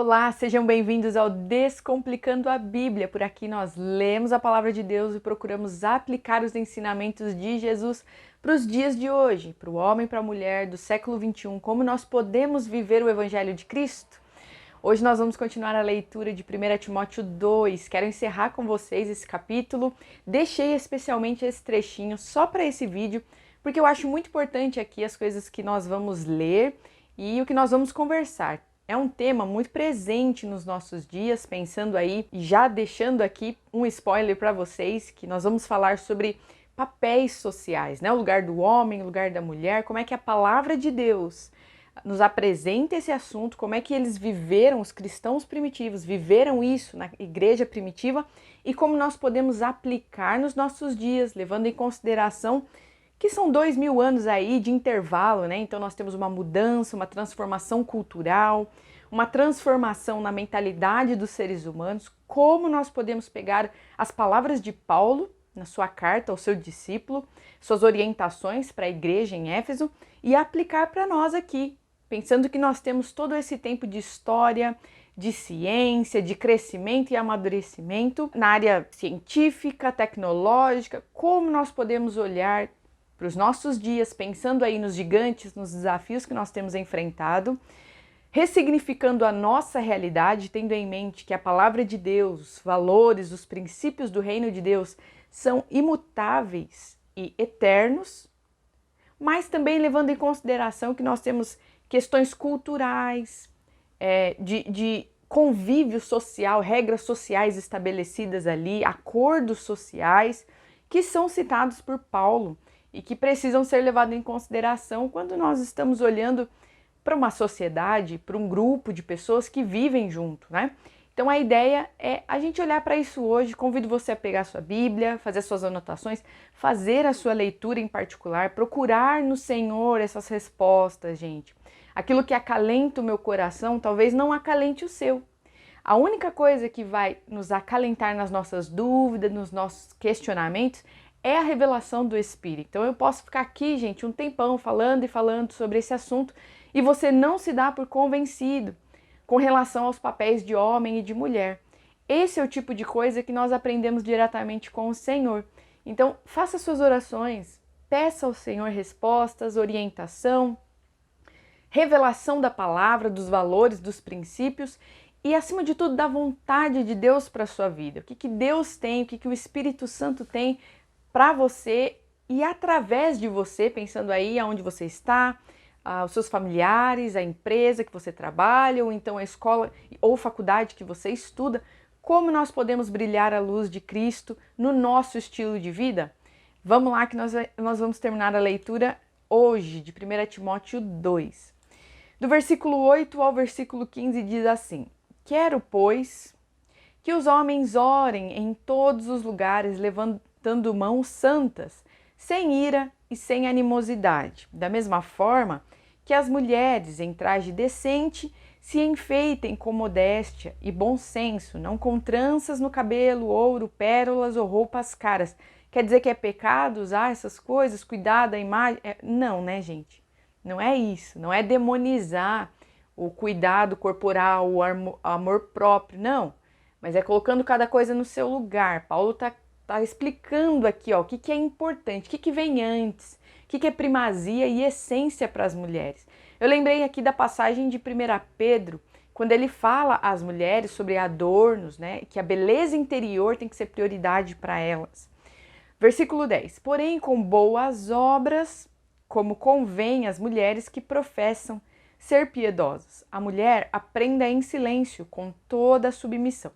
Olá, sejam bem-vindos ao Descomplicando a Bíblia. Por aqui nós lemos a palavra de Deus e procuramos aplicar os ensinamentos de Jesus para os dias de hoje, para o homem e para a mulher do século XXI, como nós podemos viver o Evangelho de Cristo. Hoje nós vamos continuar a leitura de 1 Timóteo 2. Quero encerrar com vocês esse capítulo. Deixei especialmente esse trechinho só para esse vídeo, porque eu acho muito importante aqui as coisas que nós vamos ler e o que nós vamos conversar. É um tema muito presente nos nossos dias, pensando aí e já deixando aqui um spoiler para vocês, que nós vamos falar sobre papéis sociais, né? O lugar do homem, o lugar da mulher, como é que a palavra de Deus nos apresenta esse assunto, como é que eles viveram, os cristãos primitivos viveram isso na igreja primitiva e como nós podemos aplicar nos nossos dias, levando em consideração que são 2000 anos aí de intervalo, né? Então nós temos uma mudança, uma transformação cultural, uma transformação na mentalidade dos seres humanos. Como nós podemos pegar as palavras de Paulo na sua carta ao seu discípulo, suas orientações para a igreja em Éfeso e aplicar para nós aqui, pensando que nós temos todo esse tempo de história, de ciência, de crescimento e amadurecimento na área científica, tecnológica, como nós podemos olhar para os nossos dias, pensando aí nos gigantes, nos desafios que nós temos enfrentado, ressignificando a nossa realidade, tendo em mente que a palavra de Deus, os valores, os princípios do reino de Deus são imutáveis e eternos, mas também levando em consideração que nós temos questões culturais, de convívio social, regras sociais estabelecidas ali, acordos sociais, que são citados por Paulo e que precisam ser levados em consideração quando nós estamos olhando para uma sociedade, para um grupo de pessoas que vivem junto, né? Então a ideia é a gente olhar para isso hoje. Convido você a pegar a sua Bíblia, fazer suas anotações, fazer a sua leitura em particular, procurar no Senhor essas respostas, gente. Aquilo que acalenta o meu coração, talvez não acalente o seu. A única coisa que vai nos acalentar nas nossas dúvidas, nos nossos questionamentos, é a revelação do Espírito. Então eu posso ficar aqui, gente, um tempão falando e falando sobre esse assunto e você não se dá por convencido com relação aos papéis de homem e de mulher. Esse é o tipo de coisa que nós aprendemos diretamente com o Senhor. Então faça suas orações, peça ao Senhor respostas, orientação, revelação da palavra, dos valores, dos princípios e, acima de tudo, da vontade de Deus para a sua vida. O que Deus tem, o que o Espírito Santo tem para você e através de você, pensando aí aonde você está, os seus familiares, a empresa que você trabalha, ou então a escola ou faculdade que você estuda, como nós podemos brilhar a luz de Cristo no nosso estilo de vida? Vamos lá que nós vamos terminar a leitura hoje de 1 Timóteo 2. Do versículo 8 ao versículo 15 diz assim: Quero, pois, que os homens orem em todos os lugares, levantando mãos santas, sem ira e sem animosidade. Da mesma forma que as mulheres em traje decente se enfeitem com modéstia e bom senso, não com tranças no cabelo, ouro, pérolas ou roupas caras. Quer dizer que é pecado usar essas coisas, cuidar da imagem? Não, né, gente? Não é isso, não é demonizar o cuidado corporal, o amor próprio, não. Mas é colocando cada coisa no seu lugar. Paulo está explicando aqui ó, o que é importante, o que vem antes, o que é primazia e essência para as mulheres. Eu lembrei aqui da passagem de 1 Pedro, quando ele fala às mulheres sobre adornos, né, que a beleza interior tem que ser prioridade para elas. Versículo 10. Porém, com boas obras, como convém às mulheres que professam ser piedosas. A mulher aprenda em silêncio, com toda a submissão.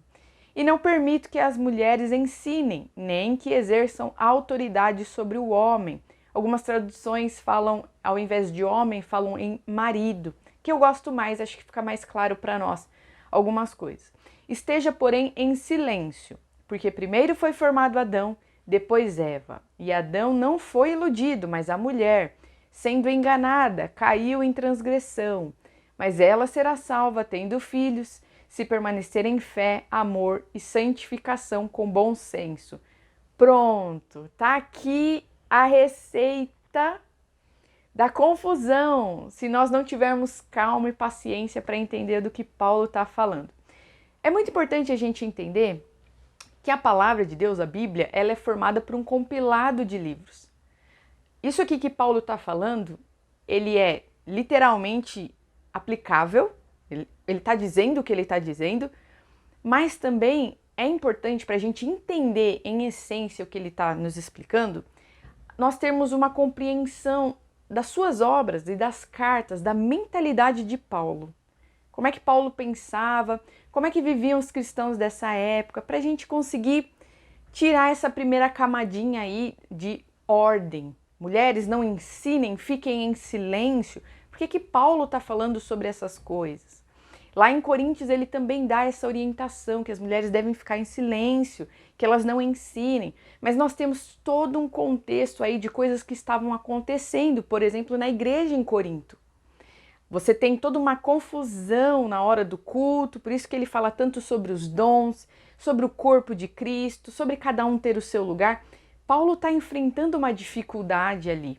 E não permito que as mulheres ensinem, nem que exerçam autoridade sobre o homem. Algumas traduções falam, ao invés de homem, falam em marido, que eu gosto mais, acho que fica mais claro para nós algumas coisas. Esteja, porém, em silêncio, porque primeiro foi formado Adão, depois Eva. E Adão não foi iludido, mas a mulher, sendo enganada, caiu em transgressão. Mas ela será salva, tendo filhos, se permanecer em fé, amor e santificação com bom senso. Pronto, tá aqui a receita da confusão se nós não tivermos calma e paciência para entender do que Paulo está falando. É muito importante a gente entender que a palavra de Deus, a Bíblia, ela é formada por um compilado de livros. Isso aqui que Paulo está falando, ele é literalmente aplicável, ele está dizendo o que ele está dizendo, mas também é importante para a gente entender em essência o que ele está nos explicando, nós termos uma compreensão das suas obras e das cartas, da mentalidade de Paulo. Como é que Paulo pensava, como é que viviam os cristãos dessa época, para a gente conseguir tirar essa primeira camadinha aí de ordem. Mulheres, não ensinem, fiquem em silêncio. Por que Paulo está falando sobre essas coisas? Lá em Coríntios ele também dá essa orientação, que as mulheres devem ficar em silêncio, que elas não ensinem. Mas nós temos todo um contexto aí de coisas que estavam acontecendo, por exemplo, na igreja em Corinto. Você tem toda uma confusão na hora do culto, por isso que ele fala tanto sobre os dons, sobre o corpo de Cristo, sobre cada um ter o seu lugar. Paulo está enfrentando uma dificuldade ali,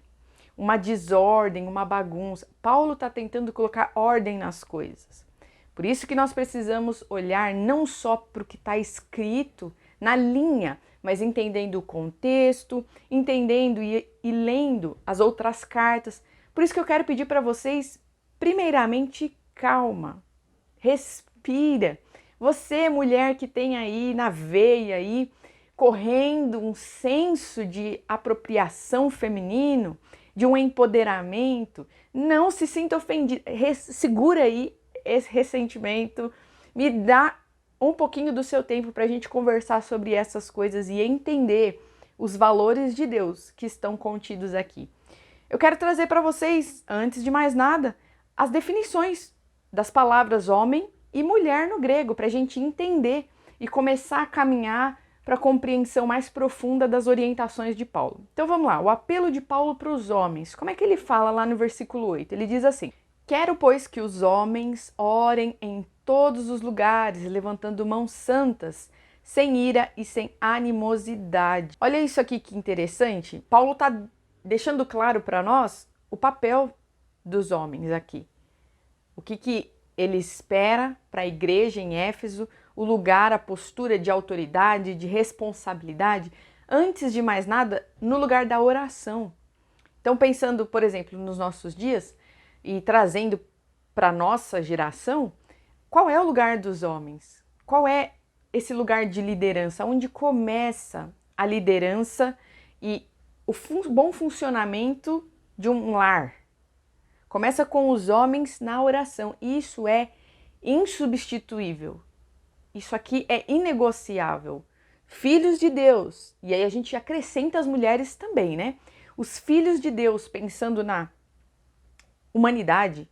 uma desordem, uma bagunça. Paulo está tentando colocar ordem nas coisas. Por isso que nós precisamos olhar não só para o que está escrito na linha, mas entendendo o contexto, entendendo e lendo as outras cartas. Por isso que eu quero pedir para vocês, primeiramente, calma, respira. Você, mulher que tem aí na veia aí, correndo um senso de apropriação feminino, de um empoderamento, não se sinta ofendida, segura aí esse ressentimento, me dá um pouquinho do seu tempo para a gente conversar sobre essas coisas e entender os valores de Deus que estão contidos aqui. Eu quero trazer para vocês, antes de mais nada, as definições das palavras homem e mulher no grego, para a gente entender e começar a caminhar para a compreensão mais profunda das orientações de Paulo. Então vamos lá, o apelo de Paulo para os homens. Como é que ele fala lá no versículo 8? Ele diz assim: quero, pois, que os homens orem em todos os lugares, levantando mãos santas, sem ira e sem animosidade. Olha isso aqui que interessante. Paulo está deixando claro para nós o papel dos homens aqui. O que ele espera para a igreja em Éfeso, o lugar, a postura de autoridade, de responsabilidade, antes de mais nada, no lugar da oração. Então, pensando, por exemplo, nos nossos dias e trazendo para a nossa geração, qual é o lugar dos homens? Qual é esse lugar de liderança? Onde começa a liderança e o bom funcionamento de um lar? Começa com os homens na oração. Isso é insubstituível. Isso aqui é inegociável. Filhos de Deus. E aí a gente acrescenta as mulheres também, né? Os filhos de Deus, pensando na humanidade,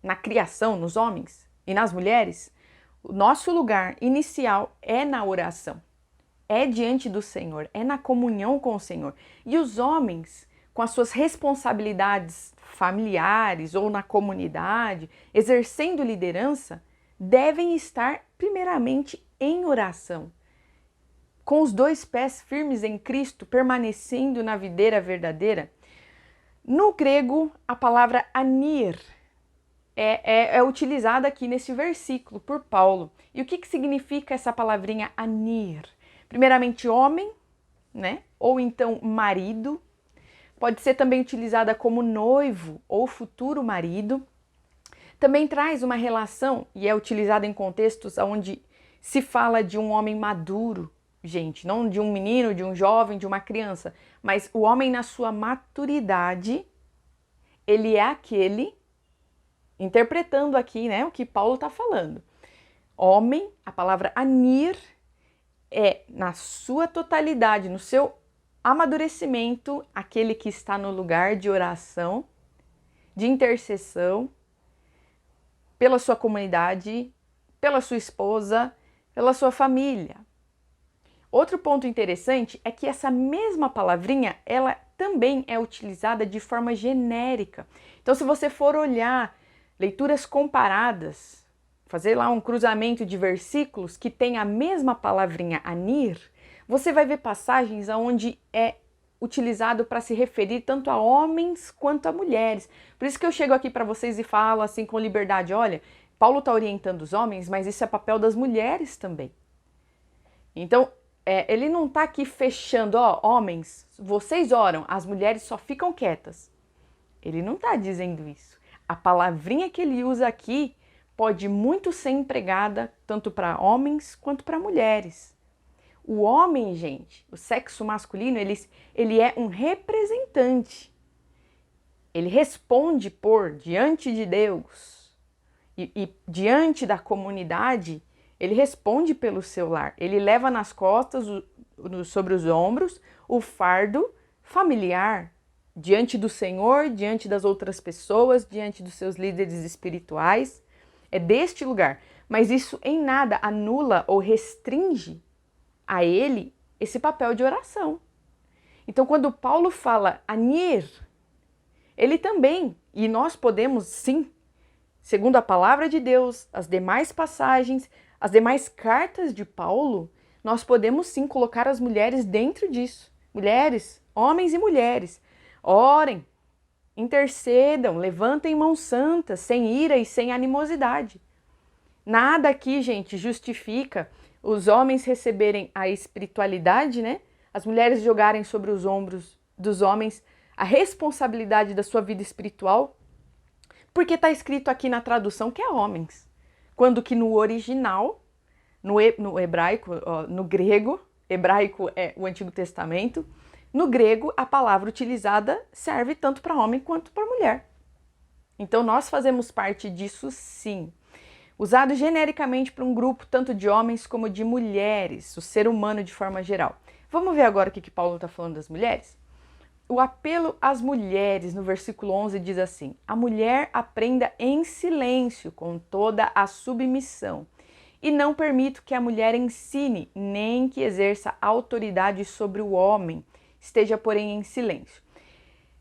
na criação, nos homens e nas mulheres, o nosso lugar inicial é na oração. É diante do Senhor, é na comunhão com o Senhor. E os homens, com as suas responsabilidades familiares ou na comunidade, exercendo liderança, devem estar primeiramente em oração, com os dois pés firmes em Cristo, permanecendo na videira verdadeira. No grego, a palavra anir é utilizada aqui nesse versículo por Paulo. E o que significa essa palavrinha anir? Primeiramente, homem, né? Ou então marido. Pode ser também utilizada como noivo ou futuro marido. Também traz uma relação e é utilizada em contextos onde se fala de um homem maduro, gente, não de um menino, de um jovem, de uma criança, mas o homem na sua maturidade, ele é aquele, interpretando aqui, né, o que Paulo está falando. Homem, a palavra anir, é na sua totalidade, no seu amadurecimento, aquele que está no lugar de oração, de intercessão, pela sua comunidade, pela sua esposa, pela sua família. Outro ponto interessante é que essa mesma palavrinha, ela também é utilizada de forma genérica. Então, se você for olhar leituras comparadas, fazer lá um cruzamento de versículos que tem a mesma palavrinha anir, você vai ver passagens onde é utilizado para se referir tanto a homens quanto a mulheres. Por isso que eu chego aqui para vocês e falo assim com liberdade, olha, Paulo está orientando os homens, mas isso é papel das mulheres também. Então, ele não está aqui fechando, ó, homens, vocês oram, as mulheres só ficam quietas. Ele não está dizendo isso. A palavrinha que ele usa aqui pode muito ser empregada tanto para homens quanto para mulheres. O homem, gente, o sexo masculino, ele é um representante. Ele responde por diante de Deus e diante da comunidade, ele responde pelo seu lar. Ele leva nas costas, sobre os ombros, o fardo familiar diante do Senhor, diante das outras pessoas, diante dos seus líderes espirituais. É deste lugar. Mas isso em nada anula ou restringe a ele esse papel de oração. Então, quando Paulo fala anir, ele também, e nós podemos sim, segundo a palavra de Deus, as demais passagens, as demais cartas de Paulo, nós podemos sim colocar as mulheres dentro disso. Mulheres, homens e mulheres, orem, intercedam, levantem mãos santas, sem ira e sem animosidade. Nada aqui, gente, justifica os homens receberem a espiritualidade, né? As mulheres jogarem sobre os ombros dos homens a responsabilidade da sua vida espiritual, porque está escrito aqui na tradução que é homens, quando que no original, no hebraico, no grego, hebraico é o Antigo Testamento, no grego a palavra utilizada serve tanto para homem quanto para mulher. Então nós fazemos parte disso sim. Usado genericamente para um grupo tanto de homens como de mulheres, o ser humano de forma geral. Vamos ver agora o que Paulo está falando das mulheres? O apelo às mulheres, no versículo 11, diz assim: a mulher aprenda em silêncio, com toda a submissão, e não permito que a mulher ensine, nem que exerça autoridade sobre o homem, esteja, porém, em silêncio.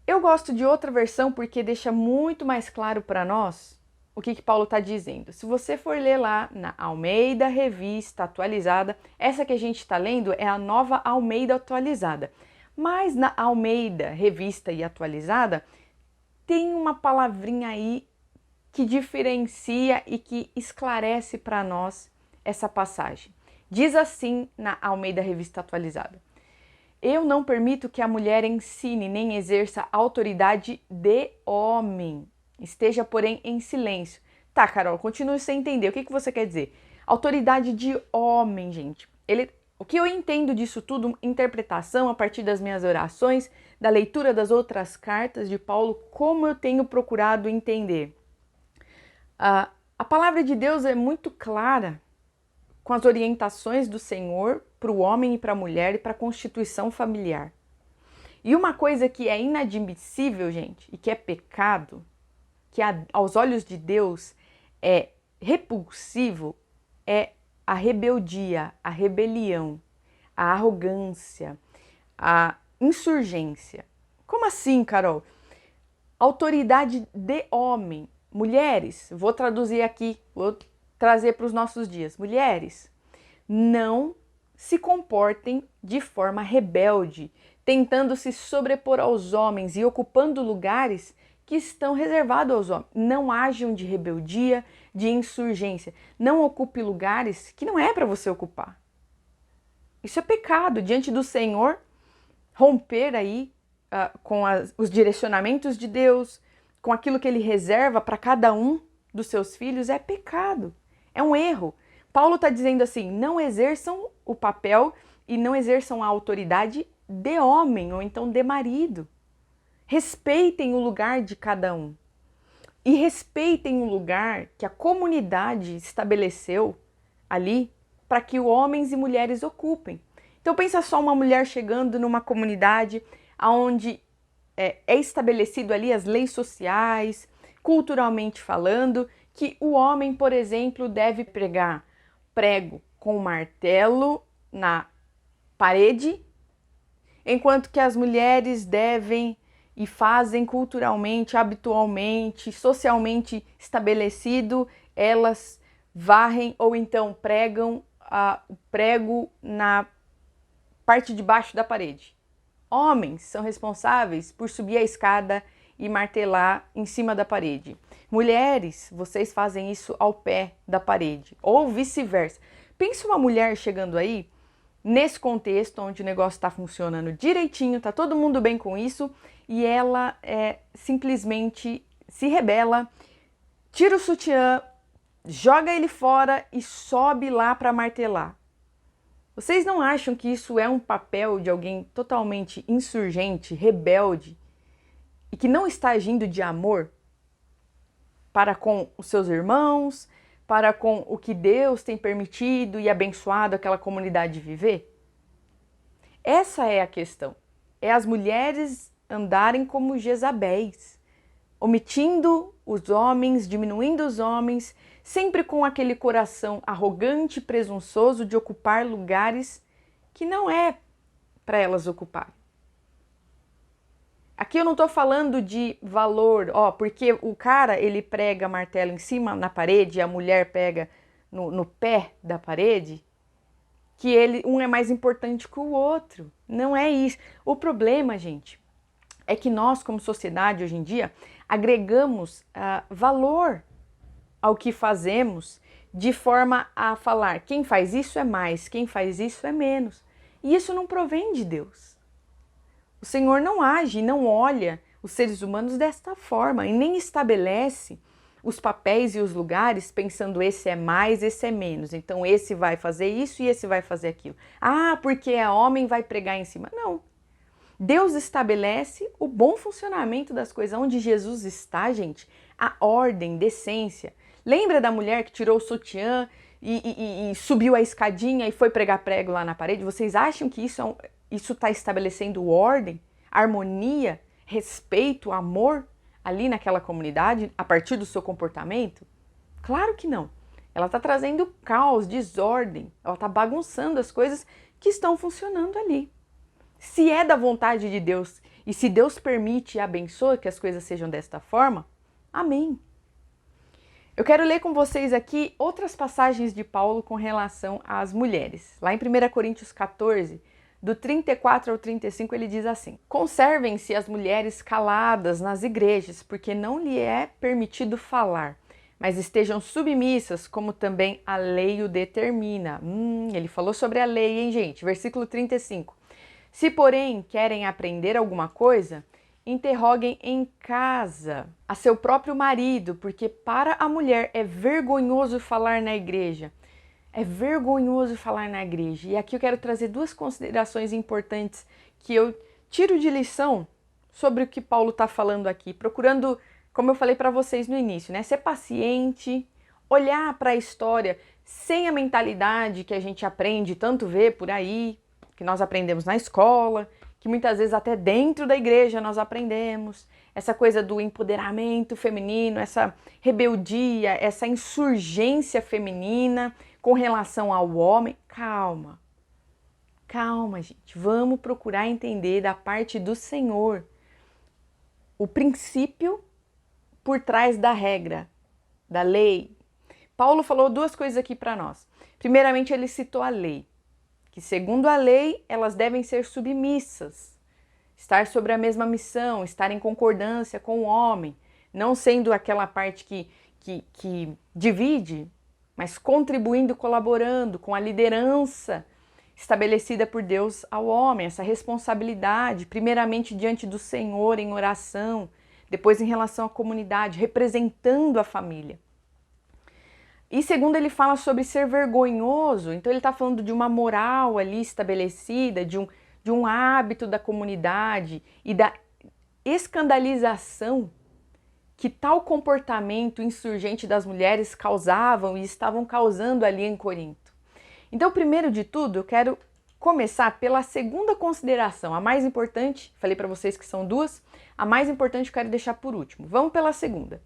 Eu gosto de outra versão porque deixa muito mais claro para nós o que Paulo está dizendo. Se você for ler lá na Almeida Revista Atualizada, essa que a gente está lendo é a Nova Almeida Atualizada. Mas na Almeida Revista e Atualizada tem uma palavrinha aí que diferencia e que esclarece para nós essa passagem. Diz assim na Almeida Revista Atualizada: eu não permito que a mulher ensine nem exerça autoridade de homem. Esteja, porém, em silêncio. Tá, Carol, continue sem entender. O que você quer dizer? Autoridade de homem, gente. O que eu entendo disso tudo, interpretação a partir das minhas orações, da leitura das outras cartas de Paulo, como eu tenho procurado entender. A palavra de Deus é muito clara com as orientações do Senhor para o homem e para a mulher e para a constituição familiar. E uma coisa que é inadmissível, gente, e que é pecado, que aos olhos de Deus é repulsivo, é a rebeldia, a rebelião, a arrogância, a insurgência. Como assim, Carol? Autoridade de homem. Mulheres, vou traduzir aqui, vou trazer para os nossos dias. Mulheres, não se comportem de forma rebelde, tentando se sobrepor aos homens e ocupando lugares que estão reservados aos homens. Não hajam de rebeldia, de insurgência. Não ocupe lugares que não é para você ocupar. Isso é pecado diante do Senhor. Romper aí com os direcionamentos de Deus, com aquilo que Ele reserva para cada um dos seus filhos, é pecado. É um erro. Paulo está dizendo assim: não exerçam o papel e não exerçam a autoridade de homem ou então de marido. Respeitem o lugar de cada um. E respeitem o lugar que a comunidade estabeleceu ali para que homens e mulheres ocupem. Então pensa só uma mulher chegando numa comunidade onde é estabelecido ali as leis sociais, culturalmente falando, que o homem, por exemplo, deve pregar prego com martelo na parede, enquanto que as mulheres devem e fazem culturalmente, habitualmente, socialmente estabelecido, elas varrem ou então pregam o prego na parte de baixo da parede. Homens são responsáveis por subir a escada e martelar em cima da parede. Mulheres, vocês fazem isso ao pé da parede, ou vice-versa. Pensa uma mulher chegando aí, nesse contexto onde o negócio está funcionando direitinho, tá todo mundo bem com isso, e ela simplesmente se rebela, tira o sutiã, joga ele fora e sobe lá para martelar. Vocês não acham que isso é um papel de alguém totalmente insurgente, rebelde e que não está agindo de amor para com os seus irmãos, para com o que Deus tem permitido e abençoado aquela comunidade viver? Essa é a questão. É as mulheres andarem como Jezabéis, omitindo os homens, diminuindo os homens, sempre com aquele coração arrogante e presunçoso de ocupar lugares que não é para elas ocupar. Aqui eu não estou falando de valor, porque o cara ele prega martelo em cima na parede e a mulher pega no pé da parede, que um é mais importante que o outro. Não é isso. O problema, gente, é que nós, como sociedade hoje em dia, agregamos valor ao que fazemos de forma a falar quem faz isso é mais, quem faz isso é menos. E isso não provém de Deus. O Senhor não age, não olha os seres humanos desta forma e nem estabelece os papéis e os lugares pensando esse é mais, esse é menos. Então esse vai fazer isso e esse vai fazer aquilo. Porque é homem, vai pregar em cima. Não. Deus estabelece o bom funcionamento das coisas. Onde Jesus está, gente, a ordem, decência. Lembra da mulher que tirou o sutiã e subiu a escadinha e foi pregar prego lá na parede? Vocês acham que isso está estabelecendo ordem, harmonia, respeito, amor ali naquela comunidade a partir do seu comportamento? Claro que não. Ela está trazendo caos, desordem, ela está bagunçando as coisas que estão funcionando ali. Se é da vontade de Deus e se Deus permite e abençoa que as coisas sejam desta forma, amém. Eu quero ler com vocês aqui outras passagens de Paulo com relação às mulheres. Lá em 1 Coríntios 14, do 34 ao 35, ele diz assim: conservem-se as mulheres caladas nas igrejas, porque não lhe é permitido falar, mas estejam submissas, como também a lei o determina. Ele falou sobre a lei, hein, gente? Versículo 35. Se, porém, querem aprender alguma coisa, interroguem em casa a seu próprio marido, porque para a mulher é vergonhoso falar na igreja. É vergonhoso falar na igreja. E aqui eu quero trazer duas considerações importantes que eu tiro de lição sobre o que Paulo está falando aqui, procurando, como eu falei para vocês no início, ser paciente, olhar para a história sem a mentalidade que a gente aprende tanto ver por aí, que nós aprendemos na escola, que muitas vezes até dentro da igreja nós aprendemos, essa coisa do empoderamento feminino, essa rebeldia, essa insurgência feminina com relação ao homem. Calma, gente, vamos procurar entender da parte do Senhor o princípio por trás da regra, da lei. Paulo falou duas coisas aqui para nós. Primeiramente, ele citou a lei, que segundo a lei, elas devem ser submissas, estar sobre a mesma missão, estar em concordância com o homem, não sendo aquela parte que divide, mas contribuindo, colaborando com a liderança estabelecida por Deus ao homem, essa responsabilidade, primeiramente diante do Senhor em oração, depois em relação à comunidade, representando a família. E segundo, ele fala sobre ser vergonhoso, então ele está falando de uma moral ali estabelecida, de um hábito da comunidade e da escandalização que tal comportamento insurgente das mulheres causavam e estavam causando ali em Corinto. Então, primeiro de tudo, eu quero começar pela segunda consideração, a mais importante, falei para vocês que são duas, a mais importante eu quero deixar por último. Vamos pela segunda.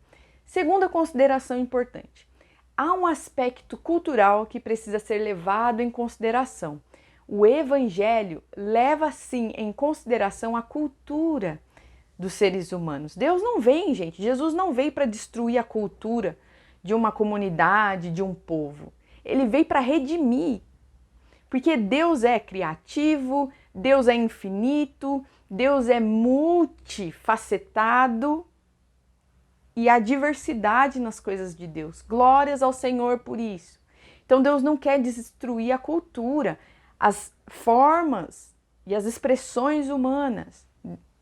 Segunda consideração importante. Há um aspecto cultural que precisa ser levado em consideração. O Evangelho leva, sim, em consideração a cultura dos seres humanos. Deus não vem, gente, Jesus não veio para destruir a cultura de uma comunidade, de um povo. Ele veio para redimir, porque Deus é criativo, Deus é infinito, Deus é multifacetado e há diversidade nas coisas de Deus. Glórias ao Senhor por isso. Então Deus não quer destruir a cultura, as formas e as expressões humanas.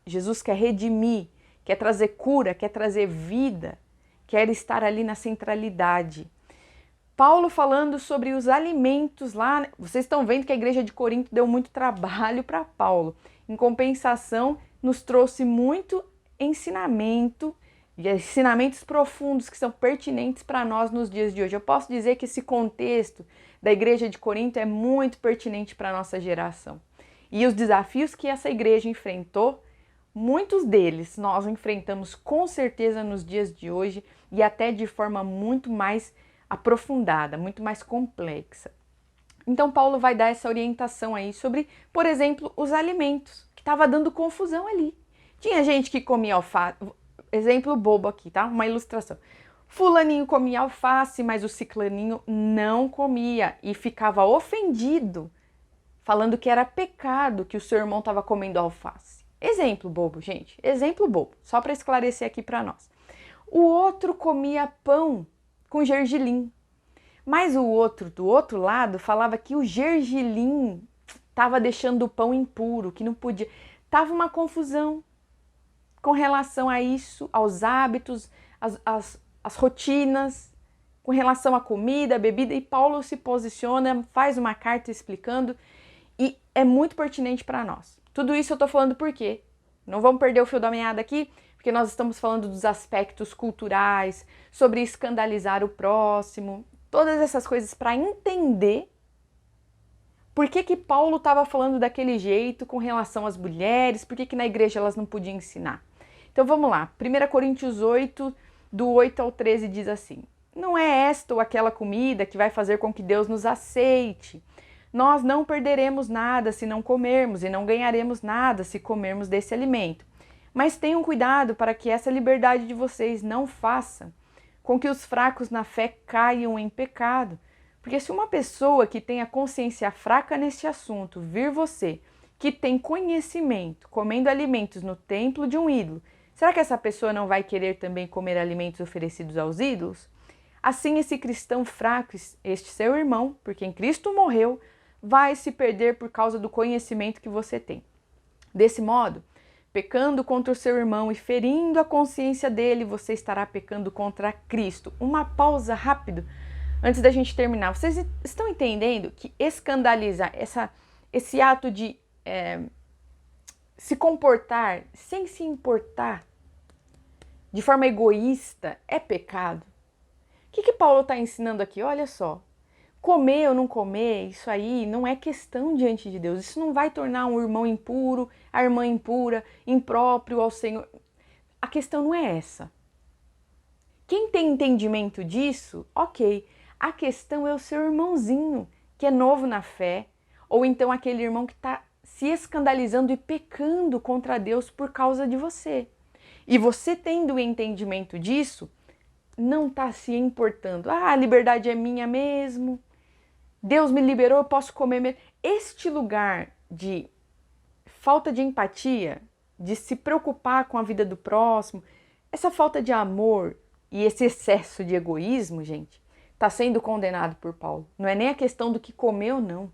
Jesus quer redimir, quer trazer cura, quer trazer vida, quer estar ali na centralidade. Paulo falando sobre os alimentos lá, vocês estão vendo que a igreja de Corinto deu muito trabalho para Paulo. Em compensação, nos trouxe muito ensinamento e ensinamentos profundos que são pertinentes para nós nos dias de hoje. Eu posso dizer que esse contexto da igreja de Corinto é muito pertinente para a nossa geração. E os desafios que essa igreja enfrentou, muitos deles nós enfrentamos com certeza nos dias de hoje e até de forma muito mais aprofundada, muito mais complexa. Então Paulo vai dar essa orientação aí sobre, por exemplo, os alimentos, que estava dando confusão ali. Tinha gente que comia alface, exemplo bobo aqui, tá? Uma ilustração. Fulaninho comia alface, mas o ciclaninho não comia e ficava ofendido, falando que era pecado que o seu irmão estava comendo alface. Exemplo bobo, gente, exemplo bobo, só para esclarecer aqui para nós. O outro comia pão com gergelim, mas o outro, do outro lado, falava que o gergelim estava deixando o pão impuro, que não podia. Tava uma confusão com relação a isso, aos hábitos, as rotinas, com relação à comida, à bebida, e Paulo se posiciona, faz uma carta explicando, e é muito pertinente para nós. Tudo isso eu tô falando por quê? Não vamos perder o fio da meada aqui, porque nós estamos falando dos aspectos culturais, sobre escandalizar o próximo, todas essas coisas para entender por que Paulo estava falando daquele jeito com relação às mulheres, por que na igreja elas não podiam ensinar. Então vamos lá, 1 Coríntios 8, do 8 ao 13 diz assim: não é esta ou aquela comida que vai fazer com que Deus nos aceite. Nós não perderemos nada se não comermos e não ganharemos nada se comermos desse alimento. Mas tenham cuidado para que essa liberdade de vocês não faça com que os fracos na fé caiam em pecado. Porque se uma pessoa que tem a consciência fraca neste assunto vir você, que tem conhecimento, comendo alimentos no templo de um ídolo, será que essa pessoa não vai querer também comer alimentos oferecidos aos ídolos? Assim, esse cristão fraco, este seu irmão, porque em Cristo morreu, vai se perder por causa do conhecimento que você tem. Desse modo, pecando contra o seu irmão e ferindo a consciência dele, você estará pecando contra Cristo. Uma pausa rápido antes da gente terminar. Vocês estão entendendo que escandalizar, esse ato de se comportar sem se importar, de forma egoísta, é pecado? O que Paulo está ensinando aqui? Olha só. Comer ou não comer, isso aí não é questão diante de Deus. Isso não vai tornar um irmão impuro, a irmã impura, impróprio ao Senhor. A questão não é essa. Quem tem entendimento disso, ok. A questão é o seu irmãozinho, que é novo na fé, ou então aquele irmão que está se escandalizando e pecando contra Deus por causa de você. E você tendo o entendimento disso, não está se importando. Ah, a liberdade é minha mesmo. Deus me liberou, eu posso comer mesmo. Este lugar de falta de empatia, de se preocupar com a vida do próximo, essa falta de amor e esse excesso de egoísmo, gente, está sendo condenado por Paulo. Não é nem a questão do que comer ou não.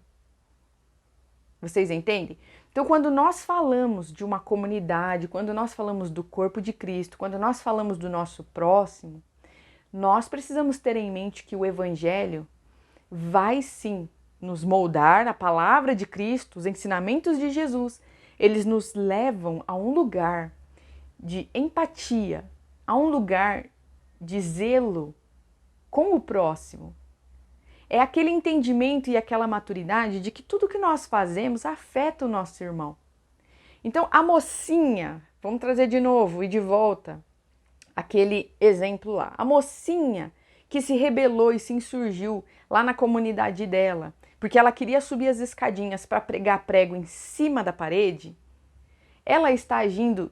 Vocês entendem? Então, quando nós falamos de uma comunidade, quando nós falamos do corpo de Cristo, quando nós falamos do nosso próximo, nós precisamos ter em mente que o Evangelho vai sim nos moldar, a palavra de Cristo, os ensinamentos de Jesus, eles nos levam a um lugar de empatia, a um lugar de zelo com o próximo. É aquele entendimento e aquela maturidade de que tudo que nós fazemos afeta o nosso irmão. Então, a mocinha, vamos trazer de novo e de volta aquele exemplo lá. A mocinha que se rebelou e se insurgiu lá na comunidade dela, porque ela queria subir as escadinhas para pregar prego em cima da parede, ela está agindo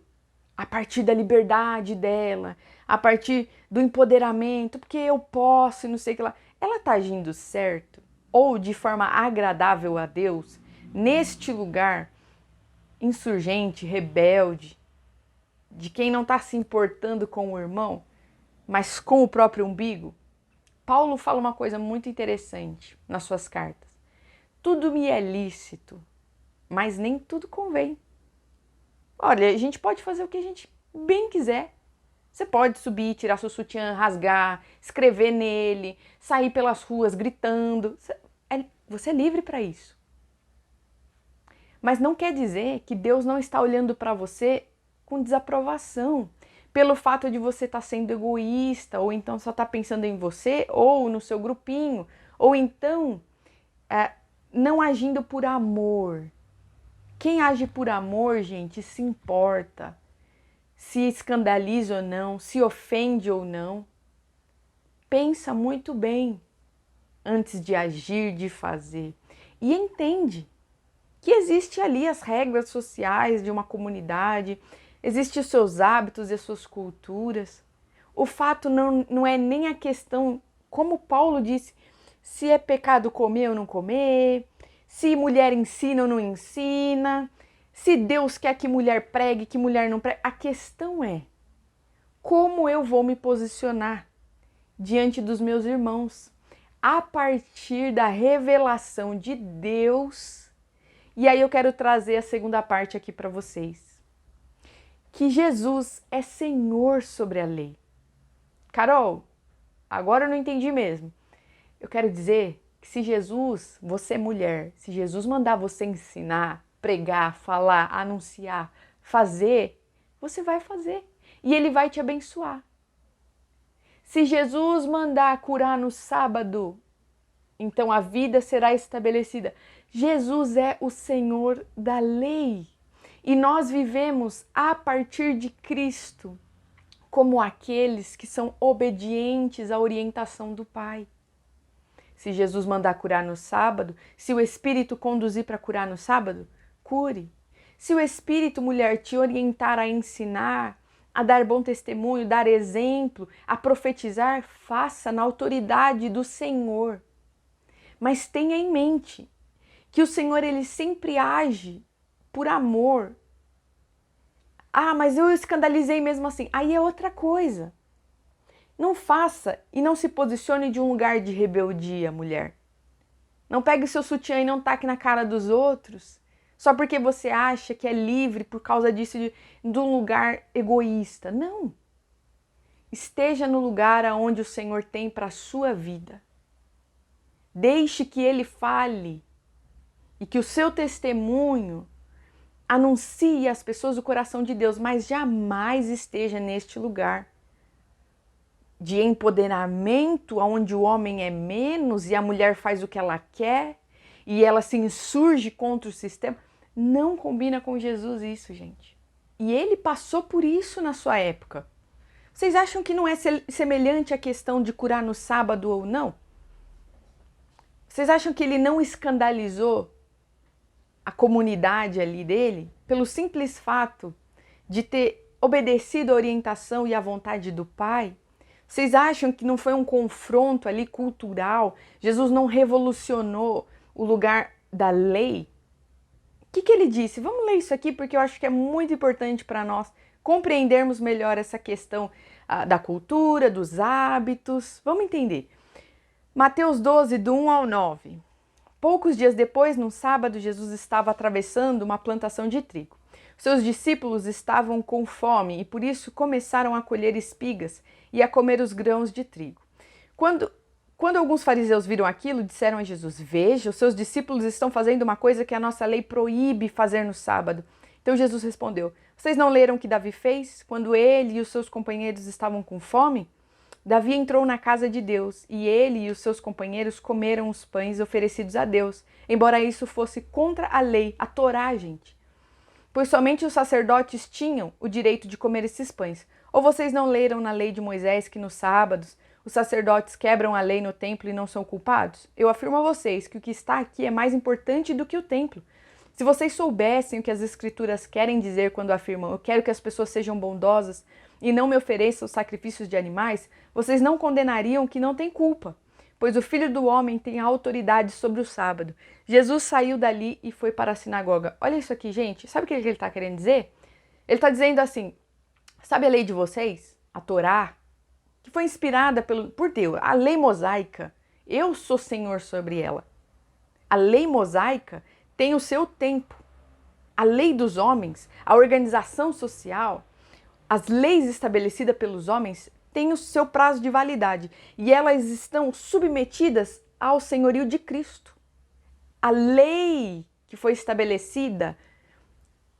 a partir da liberdade dela, a partir do empoderamento, porque eu posso e não sei o que lá. Ela está agindo certo ou de forma agradável a Deus neste lugar insurgente, rebelde, de quem não está se importando com o irmão, mas com o próprio umbigo? Paulo fala uma coisa muito interessante nas suas cartas. Tudo me é lícito, mas nem tudo convém. Olha, a gente pode fazer o que a gente bem quiser. Você pode subir, tirar seu sutiã, rasgar, escrever nele, sair pelas ruas gritando. Você é livre para isso. Mas não quer dizer que Deus não está olhando para você com desaprovação pelo fato de você estar sendo egoísta, ou então só estar pensando em você, ou no seu grupinho, ou então não agindo por amor. Quem age por amor, gente, se importa. Se escandaliza ou não, se ofende ou não. Pensa muito bem antes de agir, de fazer. E entende que existe ali as regras sociais de uma comunidade, existem os seus hábitos e as suas culturas. O fato não é nem a questão, como Paulo disse, se é pecado comer ou não comer, se mulher ensina ou não ensina, se Deus quer que mulher pregue, que mulher não pregue. A questão é como eu vou me posicionar diante dos meus irmãos a partir da revelação de Deus. E aí eu quero trazer a segunda parte aqui para vocês. Que Jesus é Senhor sobre a lei. Carol, agora eu não entendi mesmo. Eu quero dizer que se Jesus, você é mulher, se Jesus mandar você ensinar, pregar, falar, anunciar, fazer, você vai fazer. E Ele vai te abençoar. Se Jesus mandar curar no sábado, então a vida será estabelecida. Jesus é o Senhor da lei. E nós vivemos a partir de Cristo como aqueles que são obedientes à orientação do Pai. Se Jesus mandar curar no sábado, se o Espírito conduzir para curar no sábado, cure. Se o Espírito, mulher, te orientar a ensinar, a dar bom testemunho, dar exemplo, a profetizar, faça na autoridade do Senhor. Mas tenha em mente que o Senhor, Ele sempre age por amor. Ah, mas eu escandalizei mesmo assim. Aí é outra coisa. Não faça e não se posicione de um lugar de rebeldia, mulher. Não pegue seu sutiã e não taque na cara dos outros, só porque você acha que é livre por causa disso de um lugar egoísta. Não. Esteja no lugar aonde o Senhor tem para a sua vida. Deixe que Ele fale e que o seu testemunho anuncie às pessoas o coração de Deus, mas jamais esteja neste lugar de empoderamento, onde o homem é menos e a mulher faz o que ela quer e ela se insurge contra o sistema. Não combina com Jesus isso, gente. E Ele passou por isso na sua época. Vocês acham que não é semelhante à questão de curar no sábado ou não? Vocês acham que Ele não escandalizou a comunidade ali dele pelo simples fato de ter obedecido a orientação e a vontade do Pai? Vocês acham que não foi um confronto ali cultural? Jesus não revolucionou o lugar da lei? O que Ele disse? Vamos ler isso aqui porque eu acho que é muito importante para nós compreendermos melhor essa questão da cultura, dos hábitos. Vamos entender. Mateus 12, do 1 ao 9. Poucos dias depois, num sábado, Jesus estava atravessando uma plantação de trigo. Seus discípulos estavam com fome e por isso começaram a colher espigas e a comer os grãos de trigo. Quando alguns fariseus viram aquilo, disseram a Jesus: Veja, os seus discípulos estão fazendo uma coisa que a nossa lei proíbe fazer no sábado. Então Jesus respondeu: Vocês não leram o que Davi fez quando ele e os seus companheiros estavam com fome? Davi entrou na casa de Deus e ele e os seus companheiros comeram os pães oferecidos a Deus, embora isso fosse contra a lei, a Torá, gente. Pois somente os sacerdotes tinham o direito de comer esses pães. Ou vocês não leram na lei de Moisés que nos sábados os sacerdotes quebram a lei no templo e não são culpados? Eu afirmo a vocês que o que está aqui é mais importante do que o templo. Se vocês soubessem o que as escrituras querem dizer quando afirmam eu quero que as pessoas sejam bondosas e não me ofereçam sacrifícios de animais, vocês não condenariam que não têm culpa. pois o Filho do Homem tem autoridade sobre o sábado. Jesus saiu dali e foi para a sinagoga. Olha isso aqui, gente. Sabe o que ele está querendo dizer? Ele está dizendo assim, sabe a lei de vocês? A Torá, que foi inspirada por Deus, a lei mosaica. Eu sou Senhor sobre ela. A lei mosaica tem o seu tempo. A lei dos homens, a organização social, as leis estabelecidas pelos homens têm o seu prazo de validade e elas estão submetidas ao senhorio de Cristo. A lei que foi estabelecida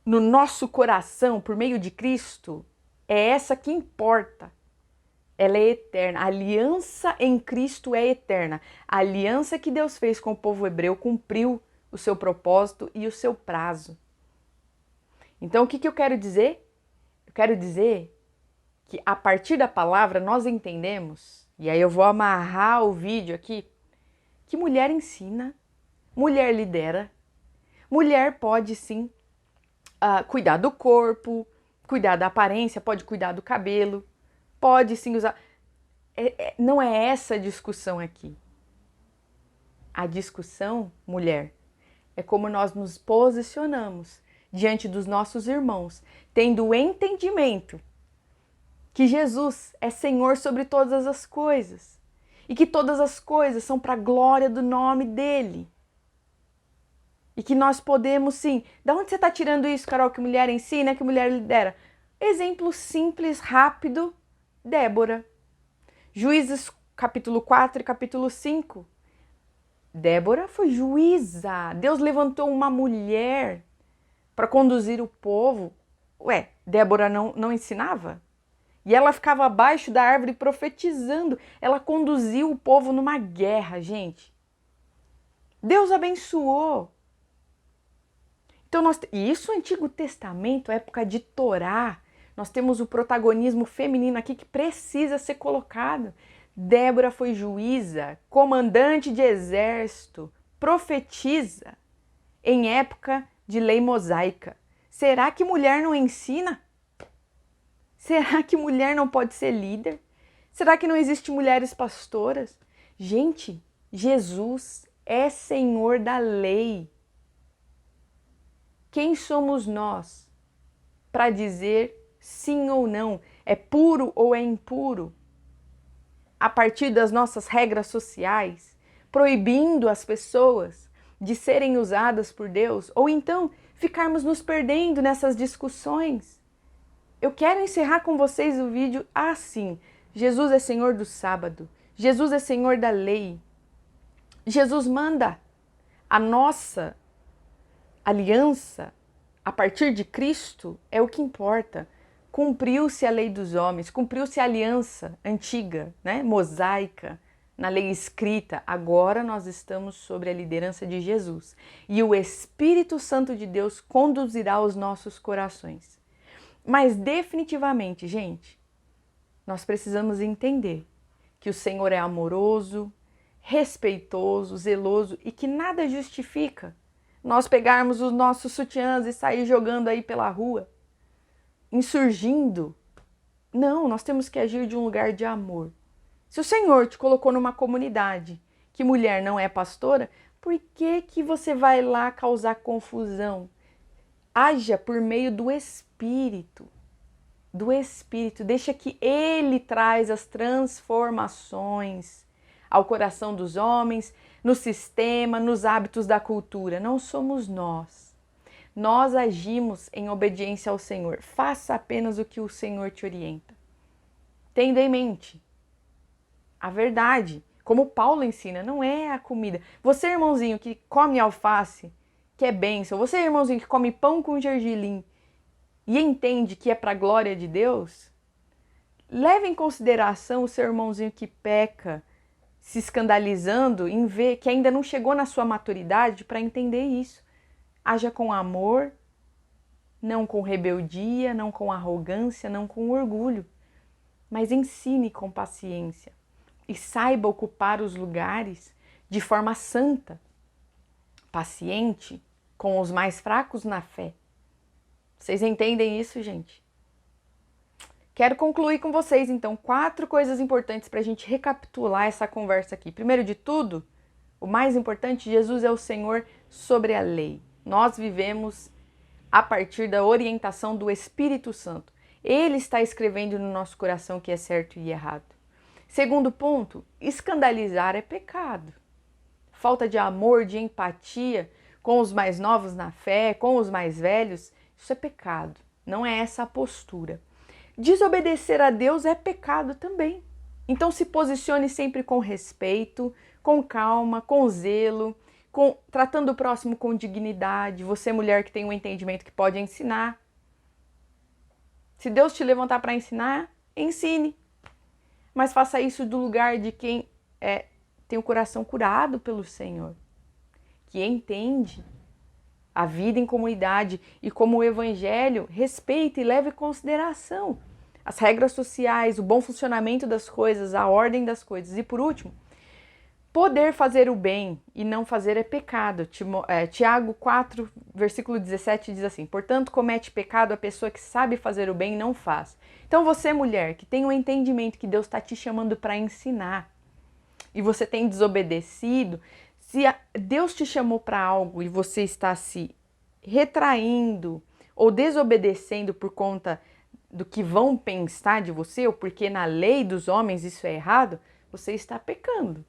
no nosso coração por meio de Cristo é essa que importa. Ela é eterna. A aliança em Cristo é eterna. A aliança que Deus fez com o povo hebreu cumpriu o seu propósito e o seu prazo. Então, o que eu quero dizer? Eu quero dizer que a partir da palavra nós entendemos, e aí eu vou amarrar o vídeo aqui, que mulher ensina, mulher lidera, mulher pode sim cuidar do corpo, cuidar da aparência, pode cuidar do cabelo, pode sim usar. Não é essa a discussão aqui. A discussão, mulher, é como nós nos posicionamos diante dos nossos irmãos, tendo o entendimento que Jesus é Senhor sobre todas as coisas e que todas as coisas são para a glória do nome dele. E que nós podemos sim. Da onde você está tirando isso, Carol? Que mulher ensina, que mulher lidera? Exemplo simples, rápido, Débora. Juízes capítulo 4 e capítulo 5. Débora foi juíza. Deus levantou uma mulher para conduzir o povo. Ué, Débora não ensinava? E ela ficava abaixo da árvore profetizando. Ela conduziu o povo numa guerra, gente. Deus abençoou. Então, isso, Antigo Testamento, época de Torá, nós temos o protagonismo feminino aqui que precisa ser colocado. Débora foi juíza, comandante de exército, profetiza em época de lei mosaica. Será que mulher não ensina? Será que mulher não pode ser líder? Será que não existe mulheres pastoras? Gente, Jesus é Senhor da lei. Quem somos nós para dizer sim ou não? É puro ou é impuro? A partir das nossas regras sociais, proibindo as pessoas de serem usadas por Deus, ou então ficarmos nos perdendo nessas discussões. Eu quero encerrar com vocês o vídeo assim. Jesus é Senhor do sábado. Jesus é Senhor da lei. Jesus manda. A nossa aliança, a partir de Cristo, é o que importa. Cumpriu-se a lei dos homens, cumpriu-se a aliança antiga, né, mosaica, na lei escrita. Agora nós estamos sobre a liderança de Jesus. E o Espírito Santo de Deus conduzirá os nossos corações. Mas definitivamente, gente, nós precisamos entender que o Senhor é amoroso, respeitoso, zeloso e que nada justifica nós pegarmos os nossos sutiãs e sair jogando aí pela rua, insurgindo. Não, nós temos que agir de um lugar de amor. Se o Senhor te colocou numa comunidade que mulher não é pastora, por que você vai lá causar confusão? Haja por meio do Espírito. Do Espírito. Deixa que Ele traz as transformações ao coração dos homens, no sistema, nos hábitos da cultura. Não somos nós. Nós agimos em obediência ao Senhor. Faça apenas o que o Senhor te orienta. Tendo em mente a verdade, como Paulo ensina, não é a comida. Você, irmãozinho, que come alface, que é bênção. Você, irmãozinho, que come pão com gergelim e entende que é para a glória de Deus, leve em consideração o seu irmãozinho que peca, se escandalizando em ver que ainda não chegou na sua maturidade para entender isso. Haja com amor, não com rebeldia, não com arrogância, não com orgulho, mas ensine com paciência e saiba ocupar os lugares de forma santa, paciente com os mais fracos na fé. Vocês entendem isso, gente? Quero concluir com vocês, então, 4 coisas importantes para a gente recapitular essa conversa aqui. Primeiro de tudo, o mais importante, Jesus é o Senhor sobre a lei. Nós vivemos a partir da orientação do Espírito Santo. Ele está escrevendo no nosso coração o que é certo e errado. Segundo ponto, escandalizar é pecado. Falta de amor, de empatia com os mais novos na fé, com os mais velhos, isso é pecado. Não é essa a postura. Desobedecer a Deus é pecado também. Então se posicione sempre com respeito, com calma, com zelo, tratando o próximo com dignidade. Você, mulher que tem um entendimento que pode ensinar. Se Deus te levantar para ensinar, ensine. Mas faça isso do lugar de quem tem o coração curado pelo Senhor, que entende a vida em comunidade e como o Evangelho respeita e leva em consideração as regras sociais, o bom funcionamento das coisas, a ordem das coisas. E por último, poder fazer o bem e não fazer é pecado. Tiago 4, versículo 17 diz assim: portanto, comete pecado a pessoa que sabe fazer o bem e não faz. Então você, mulher, que tem um entendimento que Deus está te chamando para ensinar e você tem desobedecido, se Deus te chamou para algo e você está se retraindo ou desobedecendo por conta do que vão pensar de você, ou porque na lei dos homens isso é errado, você está pecando.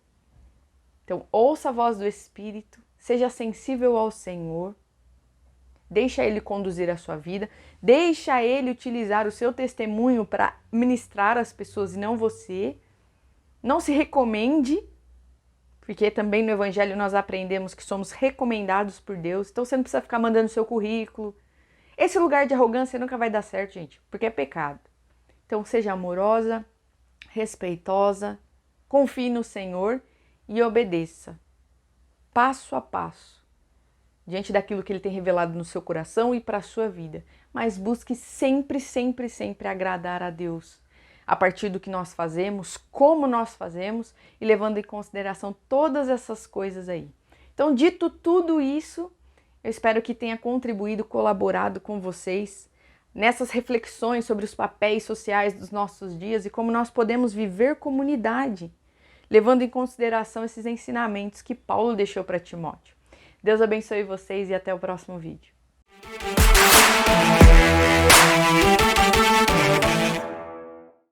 Então, ouça a voz do Espírito, seja sensível ao Senhor, deixa Ele conduzir a sua vida, deixa Ele utilizar o seu testemunho para ministrar as pessoas e não você. Não se recomende, porque também no Evangelho nós aprendemos que somos recomendados por Deus, então você não precisa ficar mandando seu currículo. Esse lugar de arrogância nunca vai dar certo, gente, porque é pecado. Então seja amorosa, respeitosa, confie no Senhor e obedeça, passo a passo, diante daquilo que Ele tem revelado no seu coração e para a sua vida. Mas busque sempre, sempre, sempre agradar a Deus, a partir do que nós fazemos, como nós fazemos e levando em consideração todas essas coisas aí. Então, dito tudo isso, eu espero que tenha contribuído, colaborado com vocês nessas reflexões sobre os papéis sociais dos nossos dias e como nós podemos viver comunidade, levando em consideração esses ensinamentos que Paulo deixou para Timóteo. Deus abençoe vocês e até o próximo vídeo.